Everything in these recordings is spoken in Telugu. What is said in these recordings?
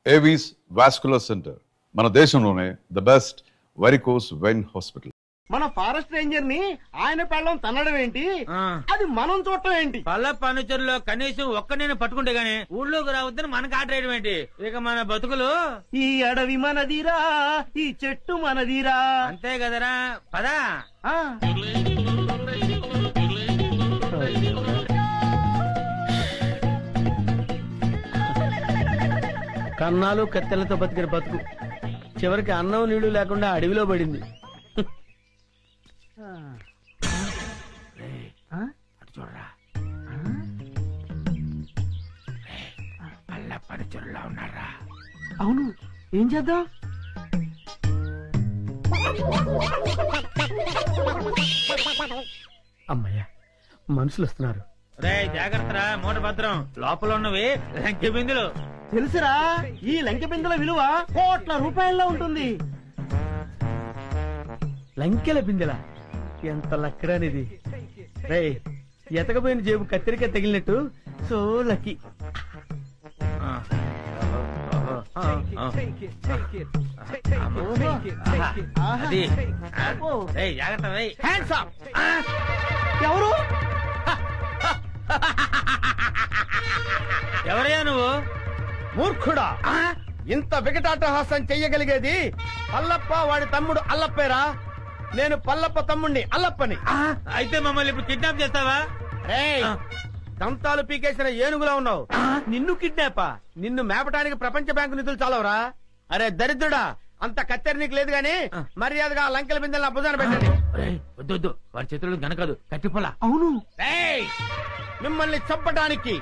ఏవీస్ వాస్కులర్ సెంటర్ మన దేశంలోనే the best varicose vein hospital. మన ఫారెస్ట్ రేంజర్ ని ఆయన పెళ్ళం తన్నడం ఏంటి, అది మనం చూడటం ఏంటి? పల్ల ఫర్నిచర్ కనీసం ఒక్క నేను పట్టుకుంటే గానీ ఊళ్ళోకి రావద్దని మనకు ఆర్డర్ వేయడం ఏంటి? ఇక మన బతుకులు ఈ అడవి మనదిరా, ఈ చెట్టు మనదిరా, అంతే కదరా. పదా కన్నాలు కత్తెలతో బతికిన బతుకు చివరికి అన్నం నీళ్లు లేకుండా అడవిలో పడింది. చూడరా, పల్ల ఫర్నిచర్లో ఉన్నారా? అవును, ఏం చేద్దాం? అమ్మయ్యా, మనుషులు వస్తున్నారు. రే జాగ్రత్తరా, మూట భద్రం. లోపల ఉన్నవి లంకె బిందులు. తెలుసురా, ఈ లంకె బిందెల విలువ కోట్ల రూపాయల్లో ఉంటుంది. లంకెల బిందెల ఎంత లక్కడానిది. రే, ఎతకపోయిన జేబు కత్తిరిక తగిలినట్టు సో లక్కీ. జాగ్రత్త. ఎవరు? ఎవరయ్యా నువ్వు? మూర్ఖుడా, ఇంత వికటాటహాసం చెయ్యగలిగేది పల్లప్ప వాడి తమ్ముడు అల్లప్పేరా. నేను పల్లప్ప తమ్ముణ్ణి అల్లప్పని. అయితే మమ్మల్ని ఇప్పుడు కిడ్నాప్ చేస్తావా? దంతాలు పీకేసిన ఏనుగులా ఉన్నావు. నిన్ను కిడ్నాపా? నిన్ను మేపటానికి ప్రపంచ బ్యాంకు నిధులు చాలవరా? అరే దరిద్రుడా, అంత కత్తెర నీకు లేదు గాని మర్యాదగా ఆ లంకెల బిందెల భుజాన పెట్టండి. వద్దు, వాడి చేతులు గనకదు, కట్టిపోలా. అవును, మిమ్మల్ని చంపటానికి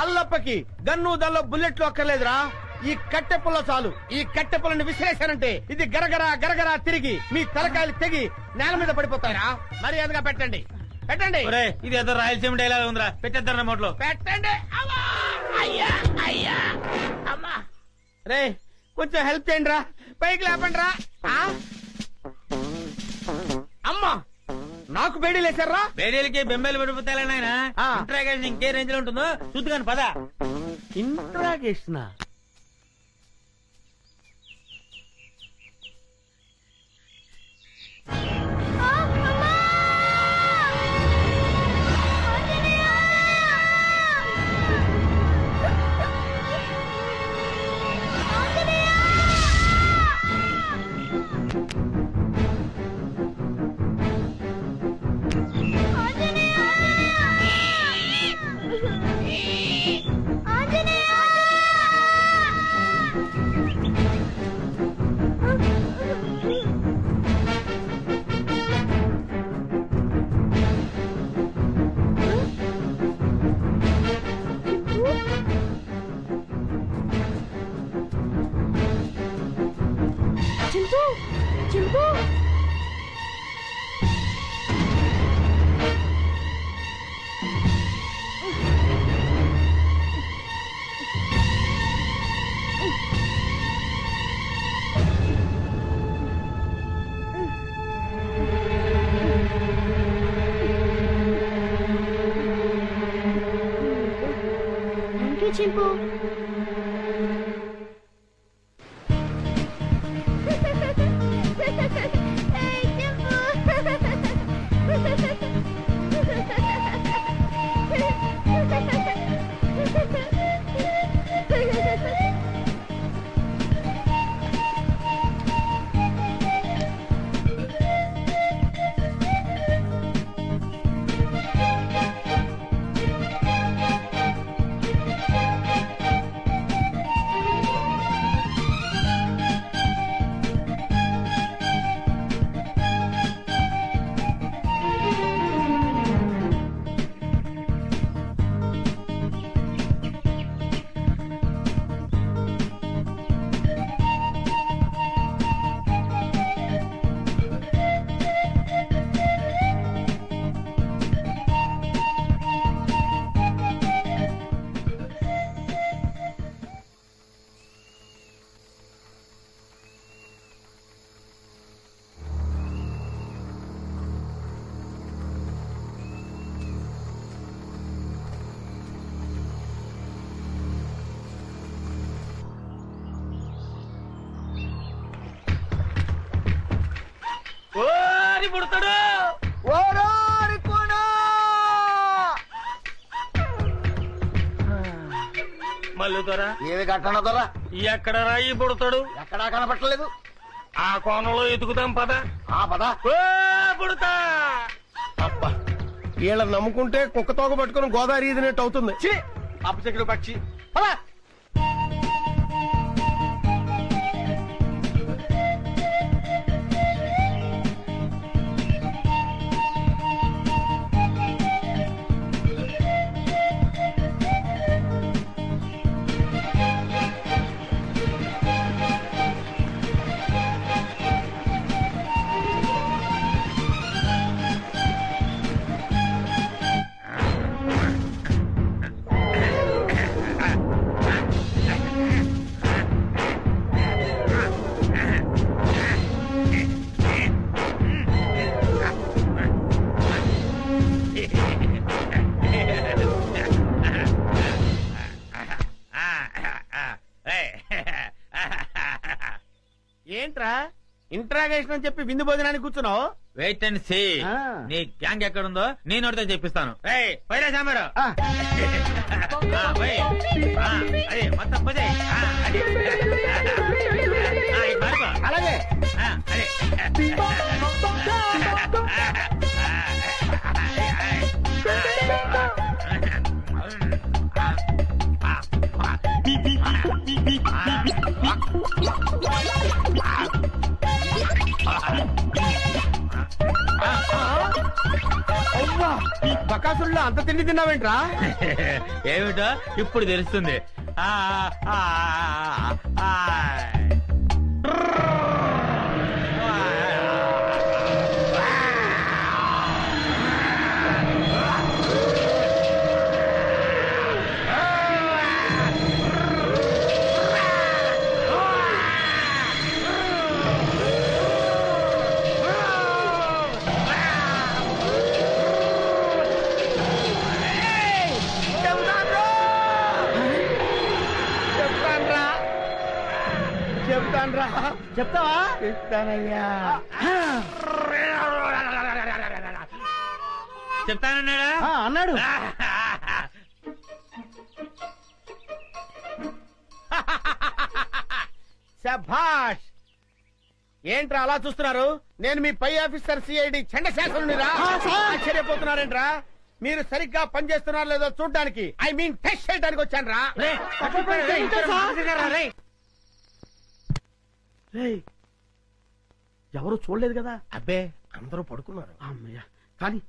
అల్లప్పకి గన్ను దల్లో బుల్లెట్లు అక్కర్లేదురా. ఈ కట్టె పుల్ల చాలు. ఈ కట్టె పుల్లని విసిరేశారంటే ఇది గరగరా గరగరా తిరిగి మీ తలకాయలు తెగి నేల మీద పడిపోతారా. మర్యాదగా పెట్టండి, పెట్టండి. ఇది ఏదో రాయలసీమ డైలాగ్ ఉందిరా, పెట్టేద్దాం నోట్లో. పెట్టండి. అయ్యా అయ్యా అమ్మా. రే, కొంచెం హెల్ప్ చేయండి రా, పైకి లేపండి రా. అమ్మా, నాకు బేడీలు వేశారా? బేడీలకి బెంబేలు పడిపోతాయి నాయన. ఇంట్రాగేషన్ ఇంకే రేంజ్ లో ఉంటుందో చూద్దుగాని పదా. ఇంట్రాగేషన్ అది పుడతాడు. మల్లు దొర ఏది కట్టన దొర ఎక్కడ రాయి పుడతాడు? ఎక్కడా కనపట్టలేదు. ఆ కోణంలో ఎదుగుదాం పద. ఆ పద. పుడతా. అబ్బా వీళ్ళని నమ్ముకుంటే కుక్క తోక పట్టుకుని గోదావరి ఈదినట్టు అవుతుంది. అప్పచెక్కడు పక్షి. పద. ఏంట్రా ఇంట్రాగేషన్ అని చెప్పి విందు భోజనానికి కూర్చున్నావు? Wait and see. నీ గ్యాంగ్ ఎక్కడుందో నేను అడితే చెప్పిస్తాను. పైరా సాంబారు. అదే మొత్తం పదే. అలాగే. అదే బకాసుల్లో అంత తిండి తిన్నావేంట్రా? ఏమిటో ఇప్పుడు తెలుస్తుంది. చెప్తావా? చెప్తానయ్యా. చెప్తానన్నాడా? అన్నాడు. శభాష్. ఏంట్రా అలా చూస్తున్నారు? నేను మీ పై ఆఫీసర్ సిఐడి చండశాసనుడిరా. ఆశ్చర్యపోతున్నారేంట్రా? మీరు సరిగ్గా పనిచేస్తున్నారో లేదో చూడడానికి, ఐ మీన్ టెస్ట్ చేయడానికి వచ్చాను రా. ఎవరు చూడలేదు కదా? అబ్బే అందరూ పడుకున్నారు. అమ్మయ్యా. కానీ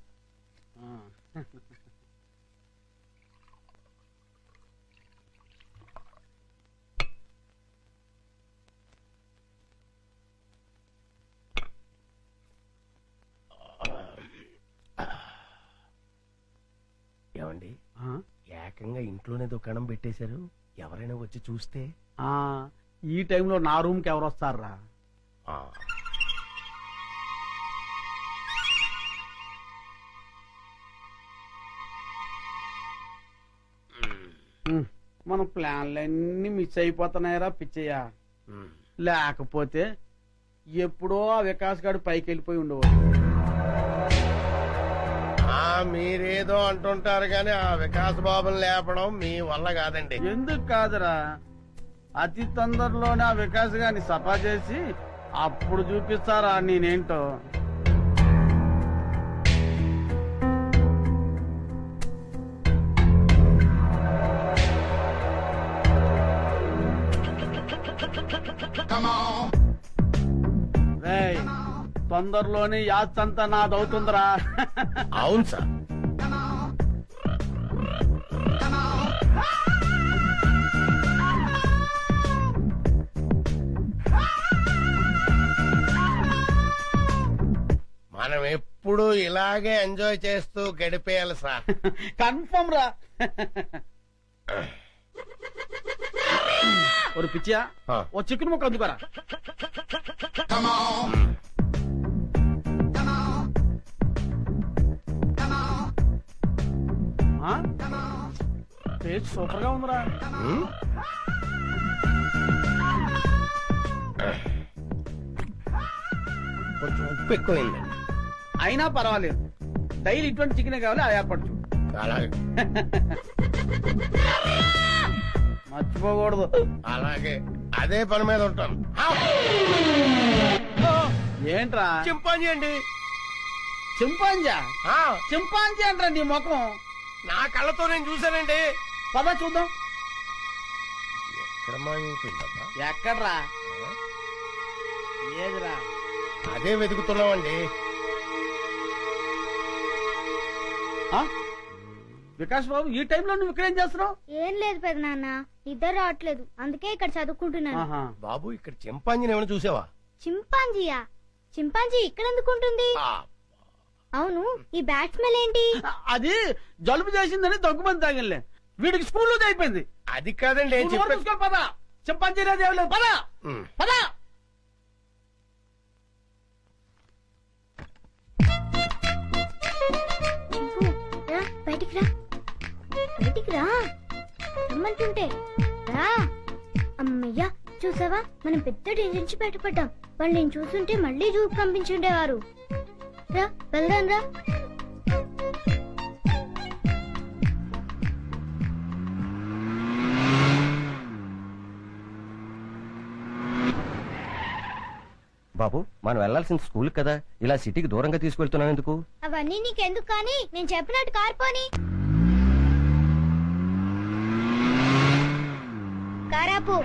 ఏమండి, ఏకంగా ఇంట్లోనే దుకాణం పెట్టేశారు. ఎవరైనా వచ్చి చూస్తే? ఈ టైంలో నా రూమ్ కి ఎవరు వస్తారా? మన ప్లాన్లన్నీ మిస్ అయిపోతున్నాయరా పిచ్చయ్యా. లేకపోతే ఎప్పుడో ఆ వికాస్ గారు పైకి వెళ్ళిపోయి ఉండేవాడు. మీరేదో అంటుంటారు కానీ ఆ వికాస్ బాబుని లేపడం మీ వల్ల కాదండి. ఎందుకు కాదురా, అతి తొందరలోనే ఆ వికాస్ గారిని సఫా చేసి అప్పుడు చూపిస్తారా నేనేంటో. తొందరలోనే యాత్రంతా నాదవుతుందిరా. అవును సార్. మనం ఎప్పుడు ఇలాగే ఎంజాయ్ చేస్తూ గడిపేయాలి సార్. కన్ఫర్మ్ రా. ఒక పిచ్చియా, ఓ చికెన్ ముక్క అందుకోరా. టేస్ట్ సూపర్ గా ఉందిరా. కొంచెం ఉప్పు ఎక్కువైంది. అయినా పర్వాలేదు, డైలీ ఇటువంటి చికెన్ కావాలి, అది ఏర్పాటు చూడు. అలాగే మర్చిపోకూడదు. అలాగే అదే పని మీద ఉంటాను. ఏంట్రా చింపాంజీ అండి. చింపాంజా? ఆ, చింపాంజీ అంటారా నీ ముఖం? నా కళ్ళతో నేను చూశానండి. పద చూద్దాం. ఎక్కడ మాయమైపోయిందబ్బా? ఎక్కడ్రా? ఏదిరా? అదే వెతుకుతున్నామండి. ఆ? వికాస్ బాబు, ఈ టైంలో నువ్వు ఇక్కడేం చేస్తున్నావు? ఏం లేదు పెద్ద నాన్న, ఇద్దరు రావట్లేదు, అందుకే ఇక్కడ చదువుకుంటున్నాను. ఆహా. బాబు ఇక్కడ చింపాంజీని ఏమైనా చూసావా? చింపాంజీయా? చింపాంజీ ఇక్కడ ఎందుకుంటుంది? ఆ, అవును, ఈ బ్యాట్ స్మెల్ ఏంటి? అది జలుబు చేసిందని దగ్గుమంది తాగిలే, వీడికి స్కూల్లో అయిపోయింది. అది కాదండి ఏం చెప్పే. పద, చింపాంజీ అనేది ఏం లేదు, పద పద. చింపు, రా బయటికి రా, బయటికి రా రమ్మంటుంటే రా. అమ్మయ్యా, చూసావా, మనం పెద్ద డేంజర్ నుంచి బయటపడ్డాం. వాళ్ళు నేను చూస్తుంటే మళ్ళీ జూకు పంపించుండేవారు. రా వెళ్దాం రా. బాబు, మనం వెళ్లాల్సిన స్కూల్ కదా, ఇలా సిటీకి దూరంగా తీసుకెళ్తున్నాం ఎందుకు? అవన్నీ నీకెందుకు కానీ, నేను చెప్పినట్టు కార్పోని. కారాపు.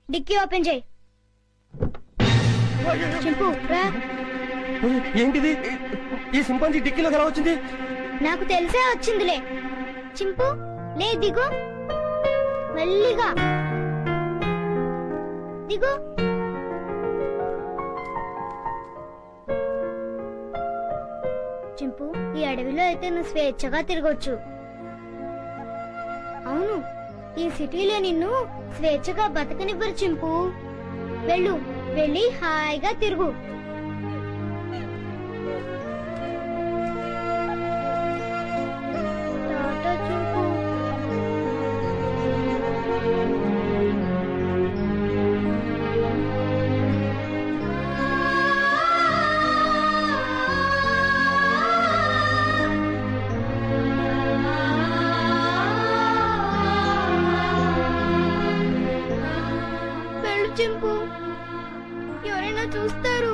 డిక్కీ ఓపెన్ చేయి. చింపు రా. ఏంటిది? ఈ సింపాంజీ డిక్కీలో ఎలా వచ్చింది? నాకు తెలిసే వచ్చిందిలే. చింపు లే, దిగు, మెల్లిగా దిగు. చింపు, ఈ అడవిలో అయితే నువ్వు స్వేచ్ఛగా తిరగొచ్చు. అవును, ఈ సిటీలో నిన్ను స్వేచ్ఛగా బతకనివ్వరు చింపు. వెళ్ళు, వెళ్ళి హాయిగా తిరుగు. టాటా చింపు. వెళ్ళు చింపు, ఎవరైనా చూస్తారు.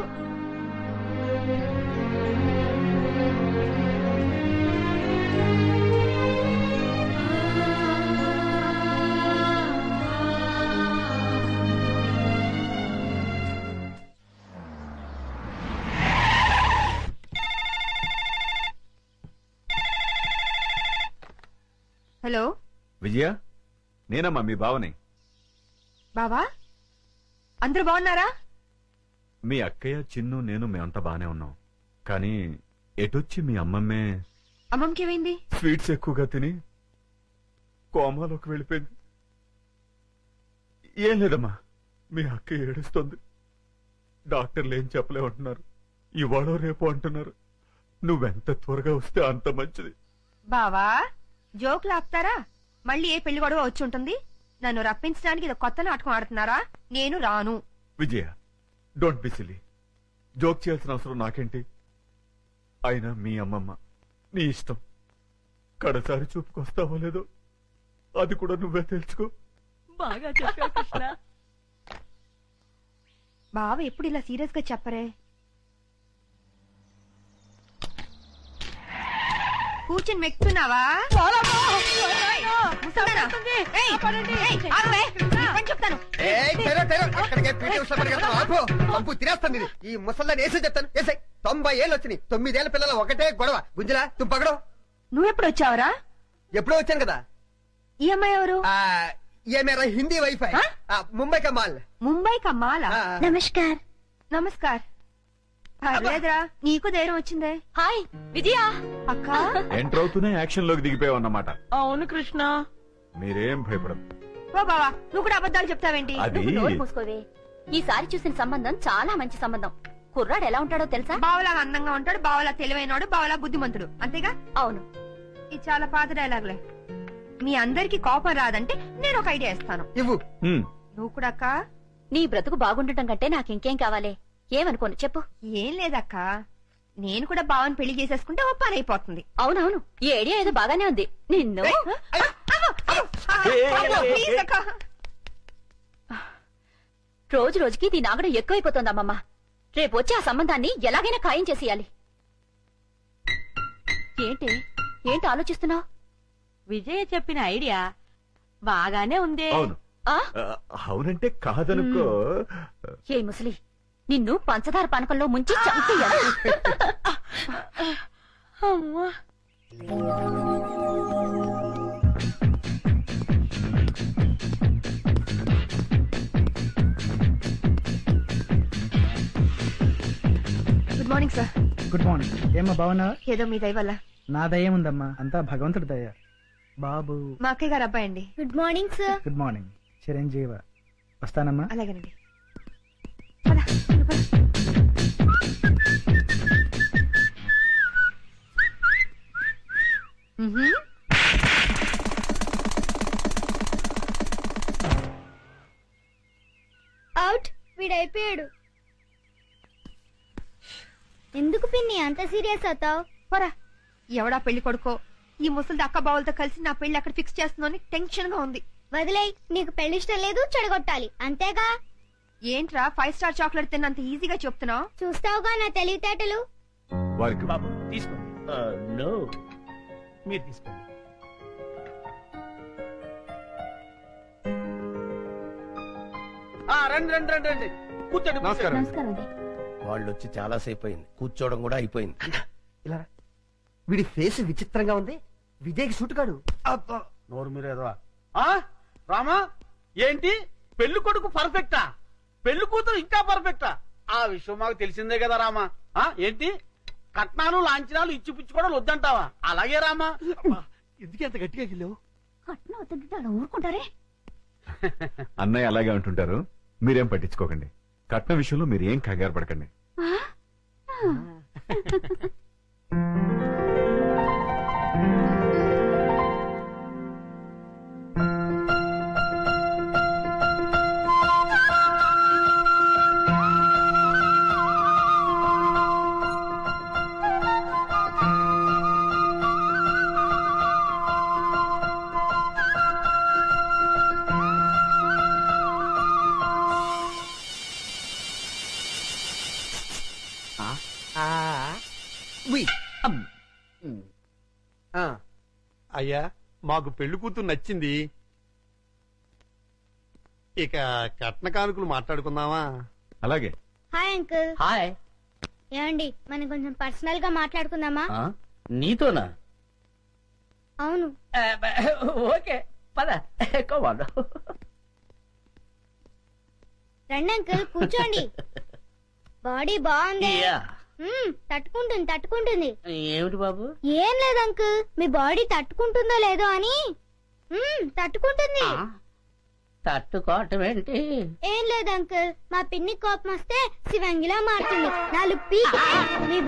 హలో విజయ, నేనమ్మా మీ బావని. బావా, అందరూ బాగున్నారా? మీ అక్కయ్య, చిన్ను, నేను మేమంతా బానే ఉన్నాం. కానీ ఎటొచ్చి మీ అమ్మమ్మే అమ్మమ్మకి ఏమైంది? స్వీట్స్ ఎక్కువగా తిని కోమాలోకి వెళ్ళిపోయింది. ఏం లేదమ్మా, మీ అక్క ఏడుస్తుంది. డాక్టర్లు ఏం చెప్పలేమంటున్నారు. ఇవాళ రేపు అంటున్నారు. నువ్వెంత త్వరగా వస్తే అంత మంచిది. బావా, జోకులు ఆపుతారా? మళ్ళీ ఏ పెళ్లి గొడవ వచ్చి ఉంటుంది. నన్ను రప్పించడానికి ఇది కొత్త నాటకం ఆడుతున్నారా? నేను రాను. విజయ, డోంట్ బి సిల్లీ. జోక్ చేయాల్సిన అవసరం నాకేంటి? అయినా మీ అమ్మమ్మ, నీ ఇష్టం. కడసారి చూపుకొస్తావో లేదో అది కూడా నువ్వే తెలుసుకో. బాగా చెప్పావు కృష్ణ. బావ ఎప్పుడు ఇలా సీరియస్ గా చెప్పరే. కూర్చుని మెక్కుతున్నావా? చెప్తాను. తినేస్తాను. ఈ ముసల్దాన్ని వేసి చెప్తాను. వేసాయి 90 ఏళ్ళు వచ్చినాయి. 9 ఏళ్ల పిల్లల ఒకటే గొడవ. గుంజలా తుంపగడం. నువ్వెప్పుడు వచ్చావురా? ఎప్పుడో వచ్చాను కదా. ఈ అమ్మాయి ఎవరు? ये मेरा हिंदी वाईफाई मुंबई का माल. ముంబై కా మాలా? నమస్కార్. నమస్కార్. పర్లేదురా, నీకు ధైర్యం వచ్చిందే. హాయ్ విజయ అక్క. ఎంటర్ అవుతూనే యాక్షన్ లోకి దిగిపోయావన్నమాట. అవును కృష్ణ. మీరేం భయపడదు. ఓ బావా, నువ్వు కూడా అబద్ధాలు చెప్తావేంటి? అది మూసుకోవే. ఈసారి చూసిన సంబంధం చాలా మంచి సంబంధం. కుర్రాడు ఎలా ఉంటాడో తెలుసా? బావలా అందంగా ఉంటాడు, బావలా తెలివైనడు, బావలా బుద్ధిమంతుడు, అంతేగా? అవును. ఇది చాలా పాత డైలాగులే. మీ అందరికి కోపం రాదంటే నేను ఒక ఐడియా ఇస్తాను. ఇవ్వు. నువ్వు కూడా అక్క. నీ బ్రతుకు బాగుండటం కంటే నాకింకేం కావాలి? ఏమనుకోను చెప్పు. ఏం లేదక్క, నేను కూడా బావని పెళ్లి చేసేసుకుంటే ఓ పని అయిపోతుంది. అవునవును, ఈ ఐడియా ఏదో బాగానే ఉంది. నిన్ను ప్లీజ్ అక్క. రోజు రోజుకి దీని ఆగడం ఎక్కువైపోతుంది అమ్మమ్మ. రేపు వచ్చి ఆ సంబంధాన్ని ఎలాగైనా ఖాయం చేసేయాలి. ఏంటి ఆలోచిస్తున్నావు? విజయ చెప్పిన ఐడియా బాగానే ఉందే. అవును. అవునంటే కాదనుకో. ఏ ముసలి, నిన్ను పంచదార పానకంలో ముంచి చంపేయాలి. అమ్మా. Good morning sir. Good morning. ఏమ్మా బాగున్నావా? ఏదో మీ దయ వల్ల. నా దయ ఉందమ్మా, అంతా భగవంతుడి దయ. బాబు మా అక్కయ్య గారు అబ్బాయి అండి. Good morning sir. Good morning. చిరంజీవ. వస్తానమ్మా. అలాగేనండి. అవుట్. వీడైపోయాడు. ఎందుకు పిన్ని అంత సీరియస్ అవుతావు? పోరా. ఎవడా పెళ్లి కొడుకో ఈ ముసలి అక్క బావులతో కలిసి నా పెళ్లి అక్కడ ఫిక్స్ చేస్తుందని టెన్షన్ గా ఉంది. వదిలేయ్, నీకు పెళ్లి ఇష్టం లేదు, చెడగొట్టాలి అంతేగా. ఏంట్రా 5 స్టార్ చాక్లెట్ తిన్నంత ఈజీగా చెప్తున్నావు? చూస్తావుగా నా తెలివితేటలు. వారికి బాబు తీసుకోండి. నో, మీరు తీసుకోండి. రండి రండి రండి రండి, కూర్చోండి. నమస్కారం. నమస్కారం అండి. వాళ్ళు వచ్చి చాలా సేపు అయింది, కూర్చోవడం కూడా అయిపోయింది. ఇలా రా. వీడి ఫేస్ విచిత్రంగా ఉంది. విజయ్కి సూట్ కాడు. నోరు మీరేదో. రామా, ఏంటి పెళ్లి కొడుకు పర్ఫెక్టా? పెళ్లి కూతురు ఇంకా పర్ఫెక్టా? ఆ విషయం మాకు తెలిసిందే కదా రామా. ఏంటి కట్నాలు లాంఛనాలు ఇచ్చిపుచ్చుకోవడం వద్దంటావా? అలాగే రామా. ఎందుకు ఎంత గట్టిగా గిల్లావు? కట్నం వద్దంటే అలా ఊరుకుంటారే. అన్నయ్య అలాగే అంటుంటారు, మీరేం పట్టించుకోకండి. కట్నం విషయంలో మీరు ఏం కంగారు పడకండి. అయ్యా, మాకు పెళ్లి కూతురు నచ్చింది. ఇక కట్న కానుకలు మాట్లాడుకుందామా? అలాగే. Hi uncle. హాయ్. ఏమండి, మనం కొంచెం పర్సనల్ గా మాట్లాడుకుందామా? నీతోనా? అవును. ఓకే పద. రండి అంకుల్, కూర్చోండి. బాడీ బాగుంది. తట్టుకుంటుంది తట్టుకుంటుంది. ఏమిటి బాబు? ఏం లేదు అంకుల్, మీ బాడీ తట్టుకుంటుందో లేదో అని. తట్టుకుంటుంది. తట్టుకోవటం ఏంటి? ఏం లేదు అంకుల్, మా పిన్ని కోపం వస్తే శివంగిలా మారుతుంది. 4 పీకి మీ